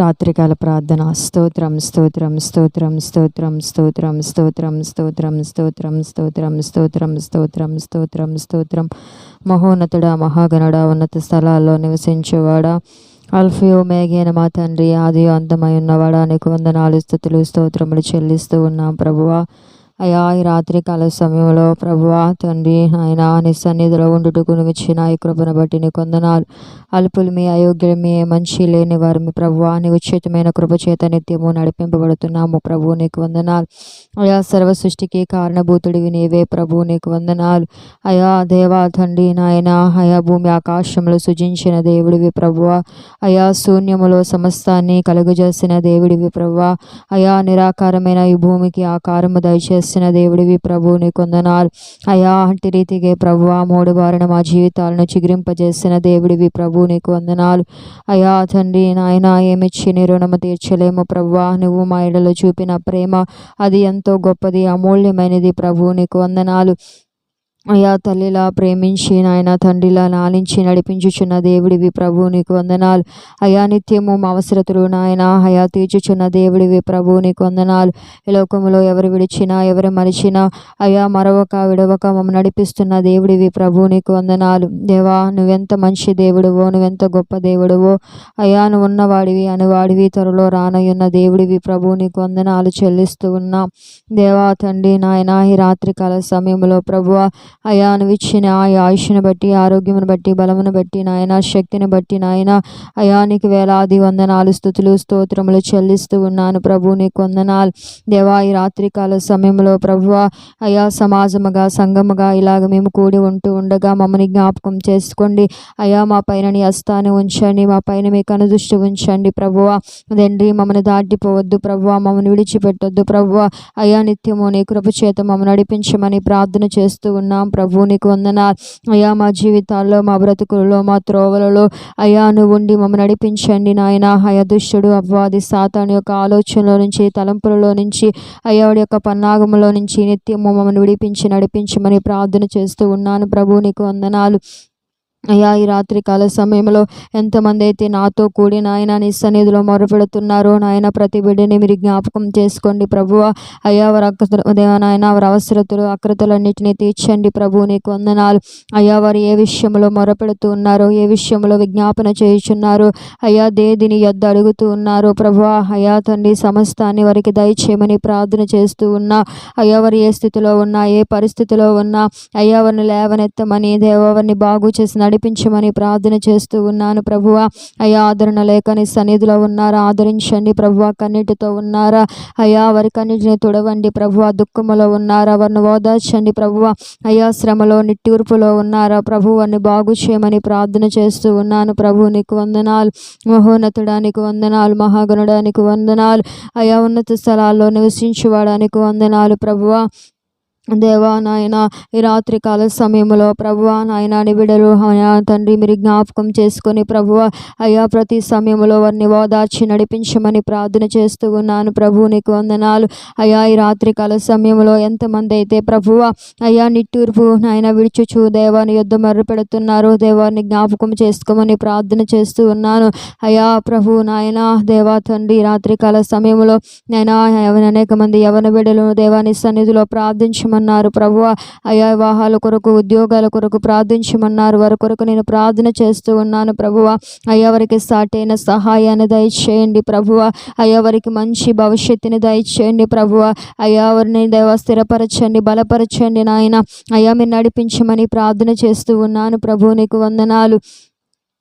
రాత్రికాల ప్రార్థన. స్తోత్రం స్తోత్రం స్తోత్రం స్తోత్రం స్తోత్రం స్తోత్రం స్తోత్రం స్తోత్రం స్తోత్రం స్తోత్రం స్తోత్రం స్తోత్రం స్తోత్రం. మహోన్నతుడా, మహాగణుడా, ఉన్నత స్థలాల్లో నివసించేవాడా, అల్ఫయో మేఘైన మా తండ్రి, ఆది అంతమై ఉన్నవాడా, నీకు వందనాలు, స్తుతులు, స్తోత్రములు చెల్లిస్తూ ఉన్నాం ప్రభువా. అయా, ఈ రాత్రికాల సమయంలో ప్రభువా తండ్రి ఆయన నీ సన్నిధిలో ఉండుటకు నువ్వు ఇచ్చిన ఈ కృపను బట్టి నీకు వందనాలు. అల్పులమి, అయోగ్యులమి, మంచి లేని వారిని ప్రభువా నీ ఉచితమైన కృప చేత నిత్యము నడిపింపబడుతున్నాము ప్రభు, నీకు వందనాలు. అయా, సర్వ సృష్టికి కారణభూతుడివి నీవే ప్రభు, నీకు వందనాలు. అయా దేవా తండ్రి నాయన, అయా భూమి ఆకాశములు సృజించిన దేవుడివి ప్రభువా. అయా శూన్యములో సమస్తాన్ని కలుగజేసిన దేవుడివి ప్రభువా. అయా నిరాకారమైన ఈ భూమికి ఆకారము దయచేసిన దేవుడివి ప్రభు, నీకు వందనాలు. అయా అట్టి రీతిగా ప్రభువా మూడు బారిన మా జీవితాలను చిగురింపజేసిన దేవుడివి ప్రభు, నీకు వందనాలు. అయా తండ్రి నాయన, ఏమిచ్చి నీ రుణము తీర్చలేము ప్రభువా. నువ్వు మా ఎడలో చూపిన ప్రేమ అది ఎంతో గొప్పది, అమూల్యమైనది ప్రభు, నీకు వందనాలు. అయా తల్లిలా ప్రేమించి నాయన తండ్రిలా లాలించి నడిపించుచున్న దేవుడివి ప్రభు, నీకు వందనాలు. అయా నిత్యము మా అవసరతలు నాయన అయా తీర్చుచున్న దేవుడివి ప్రభు, నీకు వందనాలు. ఈ లోకములో ఎవరు విడిచినా ఎవరు మరిచినా అయా మరొక విడవక మమ్మల్ని నడిపిస్తున్న దేవుడివి ప్రభు, నీకు వందనాలు. దేవా నువ్వెంత మంచి దేవుడువో, నువ్వెంత గొప్ప దేవుడువో. అయా నువ్వు ఉన్నవాడివి అనువాడివి, త్వరలో రానయ్యున్న దేవుడివి ప్రభు, నీకు వందనాలు చెల్లిస్తూ ఉన్నాం. దేవా తండ్రి నాయన, ఈ రాత్రికాల సమయంలో ప్రభువా అయా నువ్వు ఇచ్చిన ఆయుష్ను బట్టి, ఆరోగ్యమును బట్టి, బలమును బట్టి నాయన, శక్తిని బట్టి నాయన అయా నీకు వేలాది వందనాలు, స్తుతులు, స్తోత్రములు చెల్లిస్తూ ఉన్నాను ప్రభు, నీకు వందనాలు. దేవా ఈ రాత్రికాల సమయంలో ప్రభువా అయా సమాజముగా సంఘముగా ఇలాగ మేము కూడి ఉంటూ ఉండగా మమ్మల్ని జ్ఞాపకం చేసుకోండి. అయా మా పైన నీ హస్తాన్ని ఉంచండి, మా పైన మీ కనుదృష్టి ఉంచండి ప్రభువా. తండ్రి మమ్మల్ని దాటిపోవద్దు ప్రభువా, మమ్మల్ని విడిచిపెట్టొద్దు ప్రభువా. అయా నిత్యము నీ కృప చేత మమ్మల్ని నడిపించమని ప్రార్థన చేస్తూ ఉన్నాం ప్రభు, నీకు వందనాలు. అయా మా జీవితాల్లో, మా బ్రతుకులలో, మా త్రోవలలో అయా నువ్వు ఉండి మమ్మల్ని నడిపించండి నాయన. అయా దుష్టుడు అపవాది సాతాను యొక్క ఆలోచనలో నుంచి, తలంపులలో నుంచి, అయా వాడి యొక్క పన్నాగములో నుంచి నిత్యము మమ్మల్ని విడిపించి నడిపించమని ప్రార్థన చేస్తూ ఉన్నాను ప్రభు, నీకు వందనాలు. అయ్యా ఈ రాత్రికాల సమయంలో ఎంతమంది అయితే నాతో కూడి నాయన నీ సన్నిధిలో మొరపెడుతున్నారో నాయన, ప్రతి బిడ్డని మీరు జ్ఞాపకం చేసుకోండి ప్రభువ. అయ్యా నాయన వారి అవసరతలు అక్రతలన్నిటినీ తీర్చండి ప్రభు, నీకు వందనాలు. అయ్యా వారు ఏ విషయంలో మొరపెడుతూ ఉన్నారో, ఏ విషయంలో విజ్ఞాపన చేయుచున్నారో, అయ్యా దేదిని యొద్ద అడుగుతూ ఉన్నారో ప్రభువ. అయ్యా తండ్రి సమస్తాన్ని వారికి దయచేయమని ప్రార్థన చేస్తూ ఉన్నా. అయ్యా వారు ఏ స్థితిలో ఉన్నా, ఏ పరిస్థితిలో ఉన్నా అయ్యా వారిని లేవనెత్తమని, దేవారిని బాగు చేసి నడిపించమని ప్రార్థన చేస్తూ ఉన్నాను ప్రభువ. అయ్యా ఆదరణ లేక నీ సన్నిధిలో ఉన్నారా, ఆదరించండి ప్రభువ. కన్నీటితో ఉన్నారా అయ్యా, వారి కన్నీటిని తుడవండి ప్రభువ. దుఃఖములో ఉన్నారా, వారిని ఓదార్చండి ప్రభువ. అయ్యా శ్రమలో నిట్టూర్పులో ఉన్నారా ప్రభు, వారిని బాగు చేయమని ప్రార్థన చేస్తూ ఉన్నాను ప్రభు, నీకు వందనాలు. మహోన్నతుడానికి వందనాలు, మహాగణుడానికి వందనాలు. అయ్యా ఉన్నత స్థలాల్లో నివసించువాడానికి వందనాలు ప్రభువ. దేవా నాయన ఈ రాత్రికాల సమయంలో ప్రభువ నాయన నిబిడలు అయా తండ్రి మీరు జ్ఞాపకం చేసుకొని ప్రభువ అయ్యా ప్రతి సమయంలో వారిని ఓదార్చి నడిపించమని ప్రార్థన చేస్తూ ఉన్నాను ప్రభు, నీకు వందనాలు. అయ్యా ఈ రాత్రికాల సమయంలో ఎంతమంది అయితే ప్రభువ అయ్యా నిట్టూర్పు నాయన విడిచుచు దేవాని యుద్ధ మర్ర పెడుతున్నారు, దేవాన్ని జ్ఞాపకం చేసుకోమని ప్రార్థన చేస్తూ ఉన్నాను. అయ్యా ప్రభు నాయన దేవా తండ్రి రాత్రికాల సమయంలో నాయన అనేక మంది యవన బిడ్డలు దేవాని సన్నిధిలో ప్రార్థించ మన్నారు ప్రభువ. అయా వివాహాల కొరకు, ఉద్యోగాల కొరకు ప్రార్థించమన్నారు. వారి కొరకు నేను ప్రార్థన చేస్తూ ఉన్నాను ప్రభువ. అయ్యా వారికి సాటైన సహాయాన్ని దయచేయండి ప్రభువ. అయ్యా వారికి మంచి భవిష్యత్తుని దయచేయండి ప్రభువ. అయ్యా వారిని దేవ స్థిరపరచండి, బలపరచండి నాయన. అయ్యా మీరు నడిపించమని ప్రార్థన చేస్తూ ఉన్నాను ప్రభు, నీకు వందనాలు.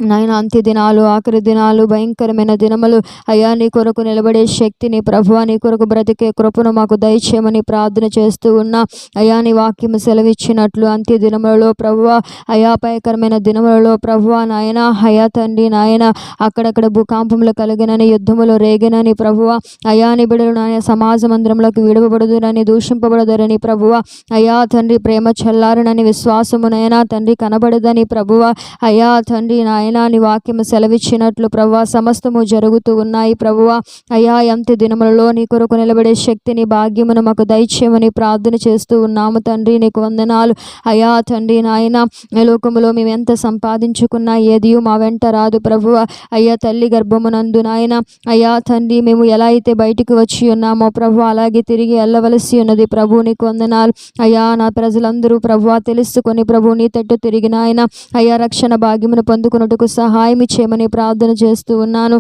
నాయన అంత్య దినాలు, ఆఖరి దినాలు, భయంకరమైన దినములు అయ్యా నీ కొరకు నిలబడే శక్తిని ప్రభువా, నీ కొరకు బ్రతికే కృపను మాకు దయచేయమని ప్రార్థన చేస్తూ ఉన్నా. అయ్యా నీ వాక్యము సెలవిచ్చినట్లు అంత్య దినములలో ప్రభువా అయా అపాయకరమైన దినములలో ప్రభువా నాయన అయా తండ్రి నాయన అక్కడక్కడ భూకంపములు కలిగినని, యుద్ధములు రేగినని ప్రభువా. అయా నీ బిడ్డలు నాయన సమాజ మందిరములకు విడవబడదురని, దూషింపబడదురని ప్రభువా. అయా తండ్రి ప్రేమ చల్లారనని, విశ్వాసమునైనా తండ్రి కనబడదని ప్రభువా. అయా తండ్రి నాయన నాయన నీ వాక్యము సెలవిచ్చినట్లు ప్రభువా సమస్తము జరుగుతూ ఉన్నాయి ప్రభువా. అయ్యా అంత్య దినములలో నీ కొరకు నిలబడే శక్తిని భాగ్యమును మాకు దయచేయమని ప్రార్థన చేస్తూ ఉన్నాము తండ్రి. నీకు వందనాలు అయ్యా తండ్రి నాయన. ఈ లోకములో మేము ఎంత సంపాదించుకున్నా ఏదియు మా వెంట రాదు ప్రభువా. అయ్యా తల్లి గర్భమునందు నాయన అయ్యా తండ్రి మేము ఎలా అయితే బయటికి వచ్చి ఉన్నామో ప్రభు అలాగే తిరిగి వెళ్ళవలసి ఉన్నది ప్రభు. నీకు వందనాలు అయ్యా. నా ప్రజలందరూ ప్రభువా తెలుసుకొని ప్రభు నీ తట్టు తిరిగి నాయన అయ్యా రక్షణ భాగ్యమును పొందుకున్నట్టుకు సహాయం చేయమని ప్రార్థన చేస్తూ ఉన్నాను.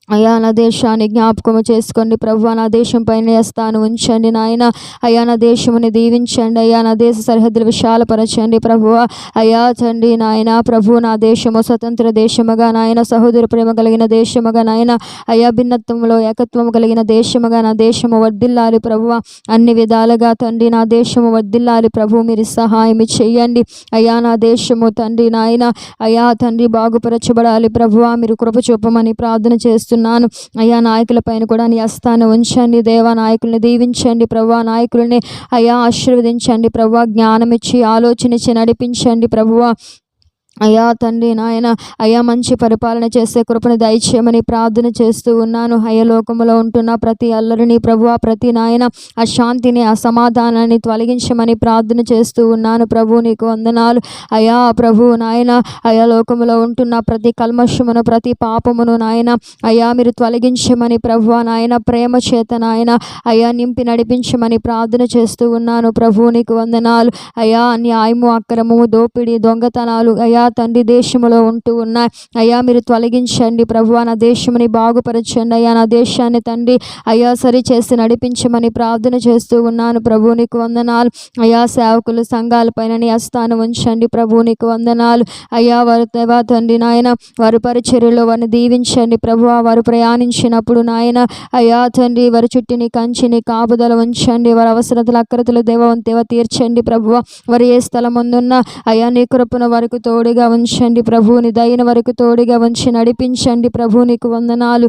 అయ్యా నా దేశాన్ని జ్ఞాపకము చేసుకోండి ప్రభువా. నా దేశం పైన వేస్తాను ఉంచండి నాయన. అయ్యా నా దేశముని దీవించండి అయ్యా. నా దేశ సరిహద్దులు విశాలపరచండి ప్రభువా. అయ్యా తండ్రి నాయన ప్రభు నా దేశము స్వతంత్ర దేశముగా నాయన సహోదర ప్రేమ కలిగిన దేశముగా నాయన అయ్యా భిన్నత్వంలో ఏకత్వము కలిగిన దేశముగా నా దేశము వర్ధిల్లాలి ప్రభువా. అన్ని విధాలుగా తండ్రి నా దేశము వర్ధిల్లాలి ప్రభు. మీరు సహాయం చెయ్యండి అయ్యా. నా దేశము తండ్రి నాయన అయ్యా తండ్రి బాగుపరచబడాలి ప్రభువా. మీరు కృప చూపమని ప్రార్థన చేస్తున్నాను అయ్యా. నాయకుల పైన కూడా నీ హస్తాన్ని ఉంచండి దేవా. నాయకుల్ని దీవించండి ప్రభువా. నాయకుల్ని అయ్యా ఆశీర్వదించండి ప్రభువా. జ్ఞానం ఇచ్చి ఆలోచన ఇచ్చి నడిపించండి ప్రభువా. అయ్యా తండ్రి నాయన అయ్యా మంచి పరిపాలన చేసే కృపను దయచేయమని ప్రార్థన చేస్తూ ఉన్నాను. అయ్యా లోకములో ఉంటున్న ప్రతి అల్లరిని ప్రభువా ప్రతి నాయన అశాంతిని అసమాధానాన్ని తొలగించమని ప్రార్థన చేస్తూ ఉన్నాను ప్రభు. నీకు వందనాలు అయ్యా ప్రభు నాయన. అయ్యా లోకములో ఉంటున్న ప్రతి కల్మషమును ప్రతి పాపమును నాయన అయ్యా మీరు తొలగించమని ప్రభువా నాయన ప్రేమ చేత నాయన అయ్యా నింపి నడిపించమని ప్రార్థన చేస్తూ ఉన్నాను ప్రభు. నీకు వందనాలు అయ్యా. న్యాయము అక్రమము దోపిడీ దొంగతనాలు అయ్యా తండ్రి దేశంలో ఉంటూ ఉన్నాయి అయ్యా మీరు తొలగించండి ప్రభువా. నా దేశముని బాగుపరచండి అయ్యా. నా దేశాన్ని తండ్రి అయ్యా సరి చేసి నడిపించమని ప్రార్థన చేస్తూ ఉన్నాను ప్రభు. నీకు వందనాలు అయ్యా. సేవకులు సంఘాలపైన నీ హస్తాన్ని ఉంచండి ప్రభు. నీకు వందనాలు అయ్యా. వారు దేవా తండ్రి నాయన వారి పరిచర్యలో వారిని దీవించండి ప్రభువా. వారు ప్రయాణించినప్పుడు నాయన అయ్యా తండ్రి వారి చుట్టూని కంచిని కాపుదల ఉంచండి. వారి అవసరతలు అక్రతలు దేవ తీర్చండి ప్రభువా. వారు ఏ స్థలం ముందున్నా అయ్యా నీ కృపను వారికి తోడుగా ఉంచండి ప్రభు. నీ దయన వరకు తోడుగా ఉంచి నడిపించండి ప్రభు. నీకు వందనాలు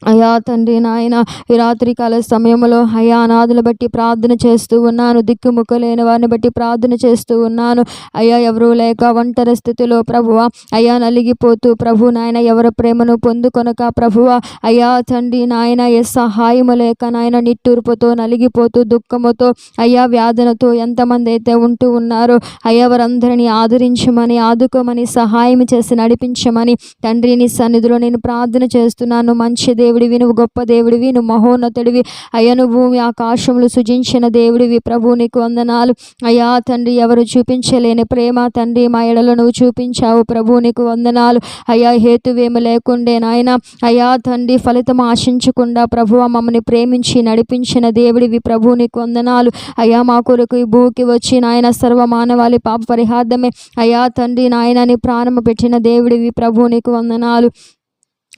అయ్యా తండ్రి నాయన. ఈ రాత్రికాల సమయంలో అయ్యా అనాథులు బట్టి ప్రార్థన చేస్తూ ఉన్నాను. దిక్కుముక్క లేని వారిని బట్టి ప్రార్థన చేస్తూ ఉన్నాను అయ్యా. ఎవరూ లేక ఒంటరి స్థితిలో ప్రభువ అయ్యా నలిగిపోతూ ప్రభు నాయన ఎవరి ప్రేమను పొందుకొనక ప్రభువ అయ్యా తండ్రి నాయన ఏ సహాయము లేక నాయన నిట్టూర్పుతో నలిగిపోతూ దుఃఖముతో అయ్యా వ్యాధనతో ఎంతమంది అయితే ఉంటూ ఉన్నారో అయ్యా వారందరినీ ఆదరించమని ఆదుకోమని సహాయం చేసి నడిపించమని తండ్రి నీ సన్నిధిలో నేను ప్రార్థన చేస్తున్నాను. మంచి దేవుడివి నువ్వు, గొప్ప దేవుడివి నువ్వు, మహోన్నతుడివి అయ్యా. నువ్వు భూమి ఆకాశములు సృజించిన దేవుడివి ప్రభు. నీకు వందనాలు అయ్యా తండ్రి. ఎవరు చూపించలేని ప్రేమ తండ్రి మా ఎడలో నువ్వు చూపించావు ప్రభు. నీకు వందనాలు అయ్యా. హేతువేమి లేకుండే నాయన అయ్యా తండ్రి ఫలితం ఆశించకుండా ప్రభువ మమ్మల్ని ప్రేమించి నడిపించిన దేవుడివి ప్రభు. నీకు వందనాలు అయ్యా. మా కొరకు ఈ భూకి వచ్చి నాయన సర్వమానవాళి పాప పరిహార్థమే అయ్యా తండ్రి నాయన నీ ప్రాణము పెట్టిన దేవుడివి ప్రభు. నీకు వందనాలు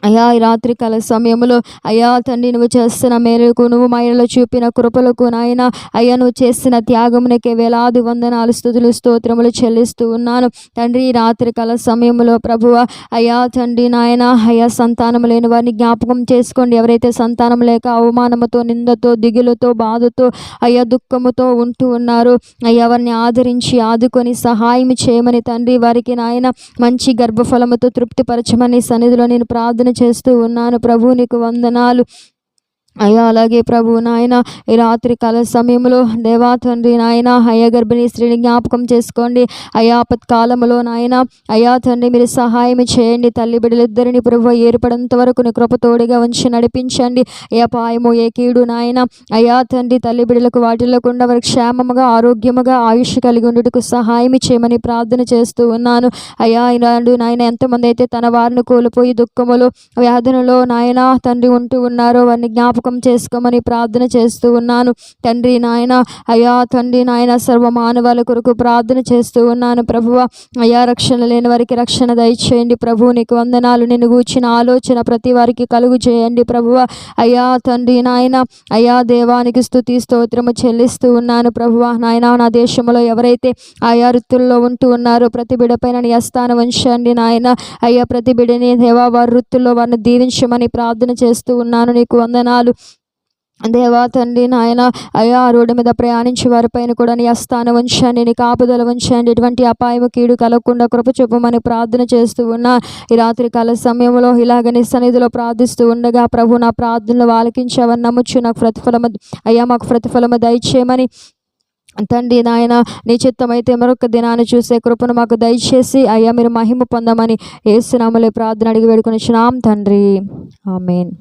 అయ్యా. ఈ రాత్రికాల సమయంలో అయ్యా తండ్రి నువ్వు చేస్తున్న మేరకు నువ్వు మా ఇళ్ళలో చూపిన కృపలకు నాయన అయ్యా నువ్వు చేసిన త్యాగమునకే వేలాది వందనాలు స్తుతులు స్తోత్రములు చెల్లిస్తూ ఉన్నాను తండ్రి. ఈ రాత్రికాల సమయంలో ప్రభువ అయ్యా తండ్రి నాయన అయ్యా సంతానం లేని వారిని జ్ఞాపకం చేసుకోండి. ఎవరైతే సంతానం లేక అవమానముతో నిందతో దిగులుతో బాధతో అయ్యా దుఃఖముతో ఉంటూ ఉన్నారు అయ్యా వారిని ఆదరించి ఆదుకొని సహాయం చేయమని తండ్రి వారికి నాయన మంచి గర్భఫలముతో తృప్తిపరచమని సన్నిధిలో నేను ప్రార్థన చేస్తూ ఉన్నాను ప్రభు. నీకు వందనాలు అయ్యా. అలాగే ప్రభు నాయన ఈ రాత్రికాల సమయంలో దేవా తండ్రి నాయన అయ్యా గర్భిణీ స్త్రీని జ్ఞాపకం చేసుకోండి అయ్యా. ఆపత్కాలంలో నాయన అయ్యా తండ్రి మీరు సహాయం చేయండి. తల్లి బిడ్డలిద్దరిని ప్రభు ఏర్పడంత వరకు నీ కృప తోడుగా ఉంచి నడిపించండి. ఏ పాయము ఏ కీడు నాయన అయ్యా తండ్రి తల్లి బిడ్డలకు వాటిల్లకుండా వారికి క్షేమముగా ఆరోగ్యముగా ఆయుష్ కలిగి ఉండుటకు సహాయం చేయమని ప్రార్థన చేస్తూ ఉన్నాను అయ్యా. ఈనాడు నాయన ఎంతమంది అయితే తన వారిని కోల్పోయి దుఃఖములు వ్యాధులలో నాయన తండ్రి ఉంటూ ఉన్నారో వారిని జ్ఞాపకం చేసుకోమని ప్రార్థన చేస్తూ ఉన్నాను తండ్రి నాయన అయ్యా. తండ్రి నాయన సర్వ మానవాళి కొరకు ప్రార్థన చేస్తూ ఉన్నాను ప్రభువ అయ్యా. రక్షణ లేని వారికి రక్షణ దయచేయండి ప్రభు. నీకు వందనాలు. నేను కూర్చిన ఆలోచన ప్రతి వారికి కలుగు చేయండి ప్రభువ అయ్యా. తండ్రి నాయన అయ్యా దేవానికి స్తుతి స్తోత్రము చెల్లిస్తూ ఉన్నాను ప్రభువ నాయన. నా దేశంలో ఎవరైతే ఆయా వృత్తుల్లో ఉంటూ ఉన్నారో ప్రతి బిడ్డ పైన నీ హస్తాన్ని ఉంచండి నాయన అయ్యా. ప్రతి బిడ్డని దేవా వారి వృత్తుల్లో వారిని దీవించమని ప్రార్థన చేస్తూ ఉన్నాను. నీకు వందనాలు దేవా తండ్రి నాయన అయ్యా రోడ్డు మీద ప్రయాణించే వారిపైన కూడా నీ హస్తాన్ని ఉంచండి, నీ కాపుదల ఉంచండి, ఎటువంటి అపాయము కీడు కలగకుండా కృప చూపమని ప్రార్థన చేస్తూ ఉన్నా. ఈ రాత్రి కాల సమయంలో ఇలాగ నీ సన్నిధిలో ప్రార్థిస్తూ ఉండగా ప్రభు నా ప్రార్థనలు ఆలకించావని నమ్ముచ్చు. నాకు ప్రతిఫలము అయ్యా మాకు ప్రతిఫలము దయచేయమని తండ్రి నాయన నీ చిత్తమైతే మరొక దినాన్ని చూసే కృపను మాకు దయచేసి అయ్యా మీరు మహిమ పొందమని యేసు నామములో ప్రార్థన అడిగి వేడుకొనిచున్నాం తండ్రి. ఆమేన్.